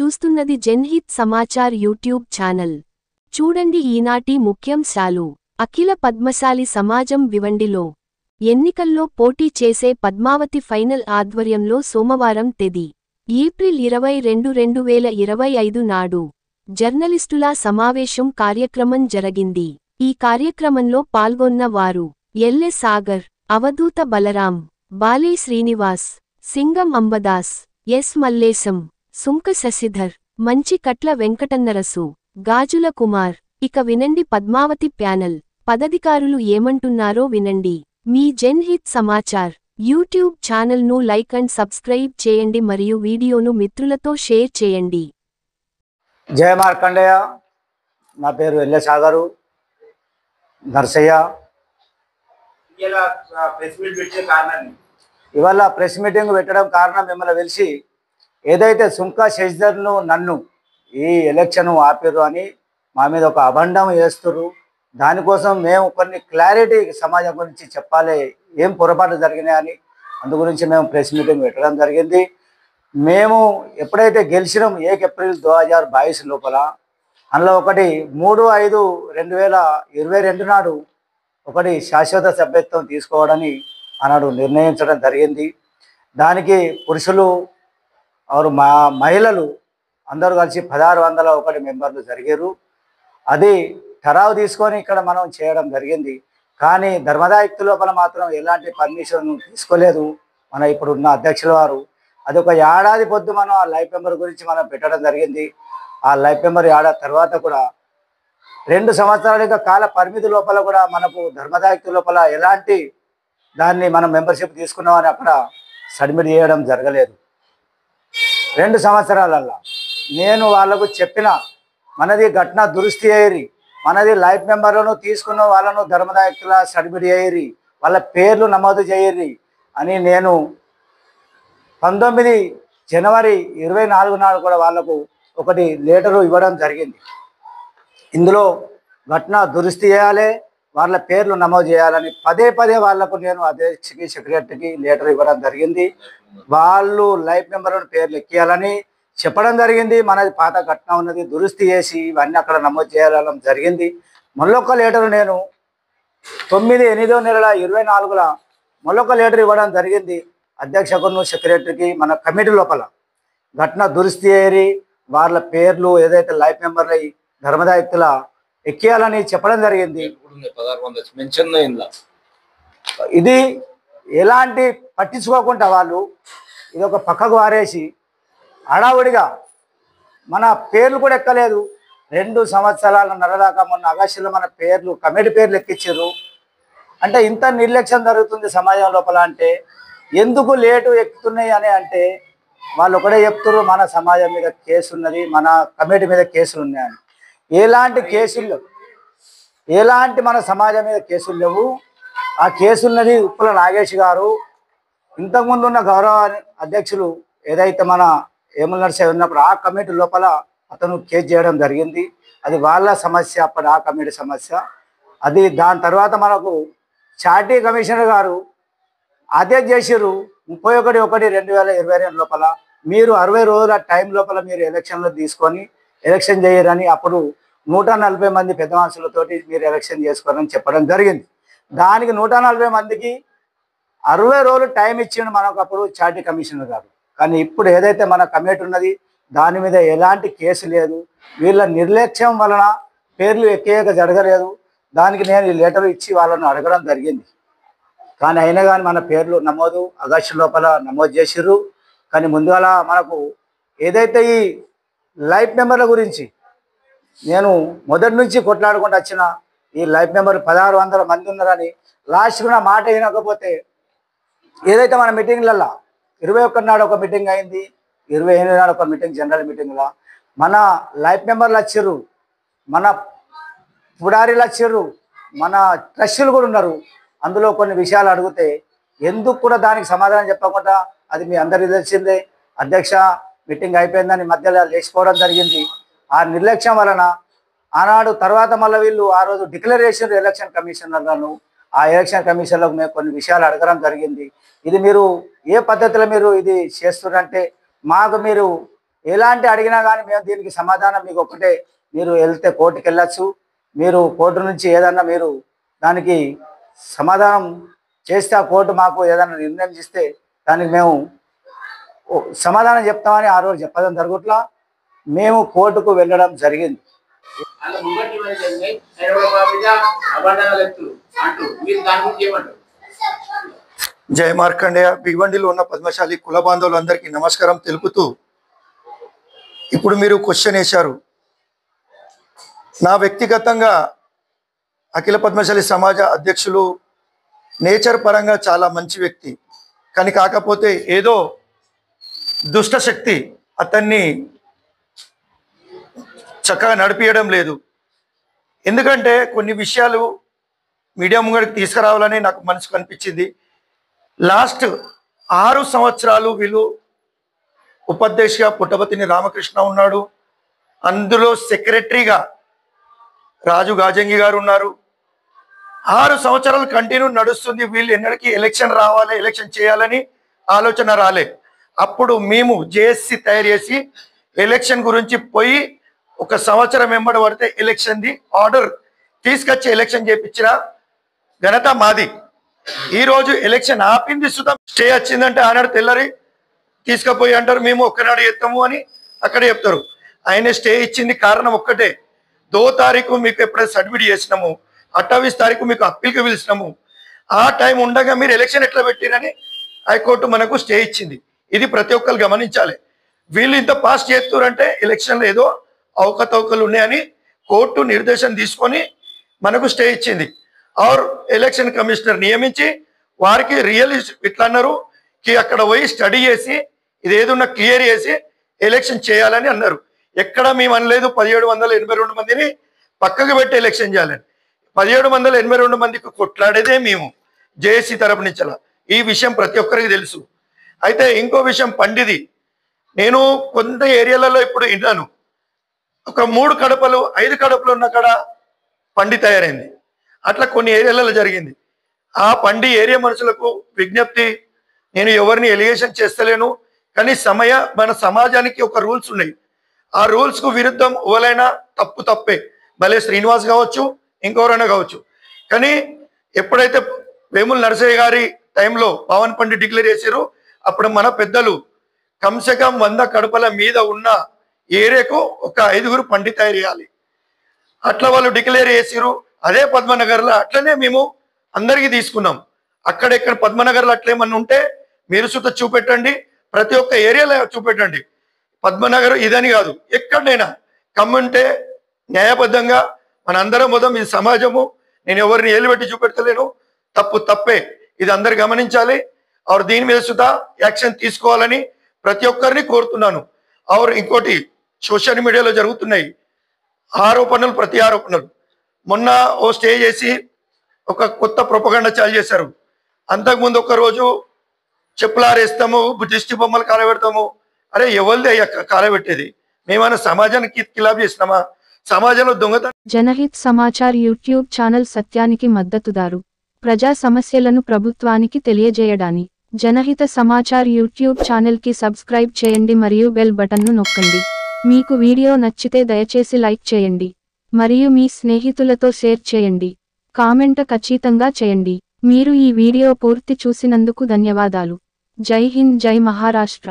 చూస్తున్నది జన్హిత్ Samachar YouTube channel. చూడండి ఈనాటి ముఖ్యాంశాలు. అఖిల పద్మశాలి సమాజం భివండిలో ఎన్నికల్లో పోటీ చేసే పద్మావతి ఫైనల్ ఆధ్వర్యంలో సోమవారం తేదీ ఏప్రిల్ 22, 2025 నాడు జర్నలిస్టుల సమావేశం కార్యక్రమం జరిగింది. ఈ కార్యక్రమంలో పాల్గొన్న వారు ఎల్లె సాగర్, అవధూత బలరాం, బాలే శ్రీనివాస్, సింగం అంబదాస్, ఎస్ మల్లేశం, సుంక శశిధర్, మంచి కట్ల వెంకటన్నరసు, గాజుల కుమార్. ఇక వినండి పద్మావతి ప్యానెల్ పదాధికారులు ఏమంటున్నారో వినండి. మీ జన్హిత్ సమాచార్ యూట్యూబ్ ఛానల్ను లైక్ అండ్ సబ్స్క్రైబ్ చేయండి మరియు వీడియోను మిత్రులతో షేర్ చేయండి. జయ మార్కండేయ. నా పేరు ఎల్లె సాగరు నర్సయ్య. ఇవాళ ప్రెస్ మీటింగ్ పెట్టడం కారణం మిమ్మల్ని తెలిసి ఏదైతే సుంకా శశిధర్ను నన్ను ఈ ఎలక్షన్ ఆపిర్రు అని మా మీద ఒక అబండం వేస్తుర్రు. దానికోసం మేము కొన్ని క్లారిటీ సమాజం గురించి చెప్పాలి, ఏం పొరపాట్లు జరిగినాయని అందు గురించి మేము ప్రెస్ మీటింగ్ పెట్టడం జరిగింది. మేము ఎప్పుడైతే గెలిచినాం 1 ఏప్రిల్ 2022 లోపల అందులో ఒకటి 3/5/2022 నాడు ఒకటి శాశ్వత సభ్యత్వం తీసుకోవడని ఆనాడు నిర్ణయించడం జరిగింది. దానికి పురుషులు మహిళలు అందరూ కలిసి 1601 మెంబర్లు జరిగారు. అది ఠరావు తీసుకొని ఇక్కడ మనం చేయడం జరిగింది. కానీ ధర్మదాయుక్తి లోపల మాత్రం ఎలాంటి పర్మిషన్ తీసుకోలేదు మన ఇప్పుడున్న అధ్యక్షుల వారు. అది ఒక ఏడాది పొద్దు మనం ఆ లైఫ్ మెంబర్ గురించి మనం పెట్టడం జరిగింది. ఆ లైఫ్ మెంబర్ ఏడాది తర్వాత కూడా 2 సంవత్సరాల కాల పరిమితి లోపల కూడా మనకు ధర్మదాయుక్తి లోపల ఎలాంటి దాన్ని మనం మెంబర్షిప్ తీసుకున్నామని అక్కడ సబ్మిట్ చేయడం జరగలేదు. 2 సంవత్సరాలల్లా నేను వాళ్ళకు చెప్పిన మనది ఘటన దురుస్తి అయ్యి మనది లైఫ్ మెంబర్లను తీసుకున్న వాళ్ళను ధర్మదాయుక్తుల సబ్మిట్ చేయరి, వాళ్ళ పేర్లు నమోదు చేయరి అని నేను 19 జనవరి 24 నాడు కూడా వాళ్లకు ఒకటి లెటరు ఇవ్వడం జరిగింది. ఇందులో ఘటన దురుస్తి చేయాలి, వాళ్ళ పేర్లు నమోదు చేయాలని పదే వాళ్లకు నేను అధ్యక్షుడికి సెక్రటరీకి లెటర్ ఇవ్వడం జరిగింది. వాళ్ళు లైఫ్ మెంబర్లను పేర్లు ఎక్కియాలని చెప్పడం జరిగింది. మనది పాత ఘటన ఉన్నది, దురుస్తి చేసి ఇవన్నీ అక్కడ నమోదు చేయాలని జరిగింది. మళ్ళొక లెటరు నేను 9/8/2024 మళ్ళొక లెటర్ ఇవ్వడం జరిగింది అధ్యక్షకును సెక్రటరీకి. మన కమిటీ లోపల ఘటన దురుస్తి ఏరి వాళ్ళ పేర్లు ఏదైతే లైఫ్ మెంబర్లు ధర్మదాయుక్తుల ఎక్కియాలని చెప్పడం జరిగింది. ఇది ఎలాంటి పట్టించుకోకుండా వాళ్ళు ఇది ఒక పక్కకు వారేసి హడావుడిగా మన పేర్లు కూడా ఎక్కలేదు. 2 సంవత్సరాల నరదాకా మొన్న ఆగస్టులో మన పేర్లు కమిటీ పేర్లు ఎక్కించారు. అంటే ఇంత నిర్లక్ష్యం జరుగుతుంది సమాజం లోపల. అంటే ఎందుకు లేటు ఎక్కుతున్నాయి అని అంటే వాళ్ళు ఒకటే చెప్తారు, మన సమాజం మీద కేసు ఉన్నది, మన కమిటీ మీద కేసులు ఉన్నాయని. ఎలాంటి కేసులు ఎలాంటి మన సమాజం మీద కేసులు లేవు. ఆ కేసున్నది ఉప్పుల నాగేష్ గారు ఇంతకుముందు ఉన్న గౌరవ అధ్యక్షులు ఏదైతే మన ఏముల నర్సయ్య ఉన్నప్పుడు ఆ కమిటీ లోపల అతను కేసు చేయడం జరిగింది. అది వాళ్ళ సమస్య, అప్పుడు ఆ కమిటీ సమస్య అది. దాని తర్వాత మనకు చార్టీ కమిషనర్ గారు ఆదేశం చేసిర్రు 31/1/2022 లోపల మీరు 60 రోజుల టైం లోపల మీరు ఎలక్షన్లో తీసుకొని ఎలక్షన్ చేయరని, అప్పుడు 140 మంది పెద్ద మనుషులతోటి మీరు ఎలక్షన్ చేసుకోరని చెప్పడం జరిగింది. దానికి 140 మందికి 60 రోజులు టైం ఇచ్చిండు మనకు అప్పుడు చార్టీ కమిషనర్ గారు. కానీ ఇప్పుడు ఏదైతే మన కమిటీ ఉన్నది దాని మీద ఎలాంటి కేసు లేదు. వీళ్ళ నిర్లక్ష్యం వలన పేర్లు ఎక్కేయక జరగలేదు. దానికి నేను ఈ లెటర్ ఇచ్చి వాళ్ళను అడగడం జరిగింది. కానీ అయినా కానీ మన పేర్లు నమోదు ఆగస్టు లోపల నమోదు చేసిర్రు. కానీ ముందుగా మనకు ఏదైతే ఈ లైఫ్ మెంబర్ల గురించి నేను మొదటి నుంచి కొట్లాడుకుంటూ వచ్చిన ఈ లైఫ్ మెంబర్ 1600 మంది ఉన్నారని లాస్ట్కు నా మాట వినకపోతే ఏదైతే మన మీటింగ్లలో 21 నాడు ఒక మీటింగ్ అయింది, 28 నాడు ఒక మీటింగ్ జనరల్ మీటింగ్లో మన లైఫ్ మెంబర్లు వచ్చిర్రు, మన పుడారీలు వచ్చిర్రు, మన ట్రస్టులు కూడా ఉన్నారు. అందులో కొన్ని విషయాలు అడిగితే ఎందుకు కూడా దానికి సమాధానం చెప్పకుండా అది మీ అందరికీ తెలిసిందే అధ్యక్ష మీటింగ్ అయిపోయిందని మధ్యలో లేచిపోవడం జరిగింది. ఆ నిర్లక్ష్యం వలన ఆనాడు తర్వాత మళ్ళీ వీళ్ళు ఆ రోజు డిక్లరేషన్ ఎలక్షన్ కమిషనర్లను ఆ ఎలక్షన్ కమిషన్లకు మేము కొన్ని విషయాలు అడగడం జరిగింది. ఇది మీరు ఏ పద్ధతిలో మీరు ఇది చేస్తున్నారంటే మాకు మీరు ఎలాంటి అడిగినా కానీ మేము దీనికి సమాధానం మీకు ఒకటే, మీరు వెళ్తే కోర్టుకి వెళ్ళచ్చు, మీరు కోర్టు నుంచి ఏదన్నా మీరు దానికి సమాధానం చేస్తే ఆ కోర్టు మాకు ఏదైనా నిర్ణయం ఇస్తే దానికి మేము సమాధానం చెప్తామని ఆ రోజు చెప్పడం జరుగుట్లా మేము కోర్టుకు వెళ్ళడం జరిగింది. జయ మార్కండేయ. భివండిలో ఉన్న పద్మశాలి కుల బాంధవులందరికీ నమస్కారం తెలుపుతూ, ఇప్పుడు మీరు క్వశ్చన్ వేశారు. నా వ్యక్తిగతంగా అఖిల పద్మశాలి సమాజ అధ్యక్షులు నేచర్ పరంగా చాలా మంచి వ్యక్తి, కానీ కాకపోతే ఏదో దుష్ట శక్తి అతన్ని చక్కగా నడిపించడం లేదు. ఎందుకంటే కొన్ని విషయాలు మీడియా ముంగడికి తీసుకురావాలని నాకు మనసుకు అనిపించింది. లాస్ట్ 6 సంవత్సరాలు వీళ్ళు ఉపాధ్యక్షుగా పుట్టపతిని రామకృష్ణ ఉన్నాడు, అందులో సెక్రటరీగా రాజు గాజంగి గారు ఉన్నారు. 6 సంవత్సరాలు కంటిన్యూ నడుస్తుంది. వీళ్ళు ఎన్నడికి ఎలక్షన్ రావాలి, ఎలక్షన్ చేయాలని ఆలోచన రాలే. అప్పుడు మేము జేఎస్సీ తయారు చేసి ఎలక్షన్ గురించి పోయి 1 సంవత్సరం వెంబడి పడితే ఎలక్షన్ది ఆర్డర్ తీసుకొచ్చి ఎలక్షన్ చేయించిన ఘనత మాది. ఈరోజు ఎలక్షన్ ఆపింది సుధా, స్టే వచ్చిందంటే ఆనాడు తెల్లరి తీసుకుపోయి అంటారు మేము ఒక్కనాడు చేస్తాము అని అక్కడ చెప్తారు. ఆయన స్టే ఇచ్చింది కారణం ఒక్కటే, 2 తారీఖు మీకు ఎప్పుడైతే సర్టిఫికేట్ చేసినాము, 28 తారీఖు మీకు అప్పీల్కి పిలిచినాము, ఆ టైం ఉండగా మీరు ఎలక్షన్ ఎట్లా పెట్టిరని హైకోర్టు మనకు స్టే ఇచ్చింది. ఇది ప్రతి ఒక్కరు గమనించాలి. వీళ్ళు ఇంత పాస్ చేస్తున్నారంటే ఎలక్షన్లో ఏదో అవకతవకలు ఉన్నాయని కోర్టు నిర్దేశం తీసుకొని మనకు స్టే ఇచ్చింది. ఆర్ ఎలక్షన్ కమిషనర్ నియమించి వారికి రియల్ ఇట్లా అన్నారు కి అక్కడ పోయి స్టడీ చేసి ఇది ఏదన్నా క్లియర్ చేసి ఎలక్షన్ చేయాలని అన్నారు. ఎక్కడ మేము అనలేదు 1782 మందిని పక్కకు పెట్టి ఎలక్షన్ చేయాలని. 1782 మందికి కొట్లాడేదే మేము జేఏసీ తరపు నుంచి. ఈ విషయం ప్రతి ఒక్కరికి తెలుసు. అయితే ఇంకో విషయం పండిది, నేను కొంత ఏరియాలలో ఇప్పుడు విన్నాను, ఒక 3 కడపలు 5 కడపలు ఉన్న కాడ పండి తయారైంది. అట్లా కొన్ని ఏరియాలలో జరిగింది. ఆ పండి ఏరియా మనుషులకు విజ్ఞప్తి, నేను ఎవరిని ఎలిగేషన్ చేస్తలేను, కానీ మన సమాజానికి ఒక రూల్స్ ఉన్నాయి. ఆ రూల్స్కు విరుద్ధం ఎవరైనా తప్పే, భలే శ్రీనివాస్ కావచ్చు ఇంకెవరైనా కావచ్చు. కానీ ఎప్పుడైతే వేముల నరసయ్య గారి టైంలో పవన్ పండి డిక్లేర్ చేశారు, అప్పుడు మన పెద్దలు కమ్సే కమ్ 100 కడపల మీద ఉన్న ఏరియాకు ఒక 5గురు పండి తయారు చేయాలి, అట్లా వాళ్ళు డిక్లేర్ చేసిరు. అదే పద్మనగర్లో అట్లనే మేము అందరికీ తీసుకున్నాం. అక్కడెక్కడ పద్మనగర్లో అట్లేమన్నా ఉంటే మీరు సుత చూపెట్టండి, ప్రతి ఒక్క ఏరియాలో చూపెట్టండి. పద్మనగర్ ఇదని కాదు, ఎక్కడైనా కమ్ముంటే న్యాయబద్ధంగా మనందరం మొదం, ఇది సమాజము, నేను ఎవరిని ఏలుబెట్టి చూపెడతలేను, తప్పే, ఇది అందరు గమనించాలి. ఆరు దీని మీద సుత యాక్షన్ తీసుకోవాలని ప్రతి ఒక్కరిని కోరుతున్నాను. ఆరు ఇంకోటి, సోషల్ మీడియాలో జరుగుతున్నాయి ఆరోపణలు, ప్రతి ఆరోపణలు. మొన్న ఓ స్టే చేసి ఒక కొత్త ప్రొపగండా చాలు చేశారు. అంతకుముందు ఒక రోజు చెప్పులారేస్తాము, దిష్టి బొమ్మలు కాలబెడతాము. అరే ఎవరిదే కాలబెట్టేది? మేమైనా సమాజానికి కిలాబ్ చేసినామా? సమాజంలో దొంగతనం. జనహిత్ సమాచార్ యూట్యూబ్ ఛానల్ సత్యానికి మద్దతుదారు. ప్రజా సమస్యలను ప్రభుత్వానికి తెలియజేయడాని జనహిత సమాచార్ యూట్యూబ్ ఛానల్కి సబ్స్క్రైబ్ చేయండి మరియు బెల్ బటన్ను నొక్కండి. మీకు వీడియో నచ్చితే దయచేసి లైక్ చేయండి మరియు మీ స్నేహితులతో షేర్ చేయండి. కామెంట్ ఖచ్చితంగా చేయండి. మీరు ఈ వీడియో పూర్తి చూసినందుకు ధన్యవాదాలు. జై హింద్, జై మహారాష్ట్ర.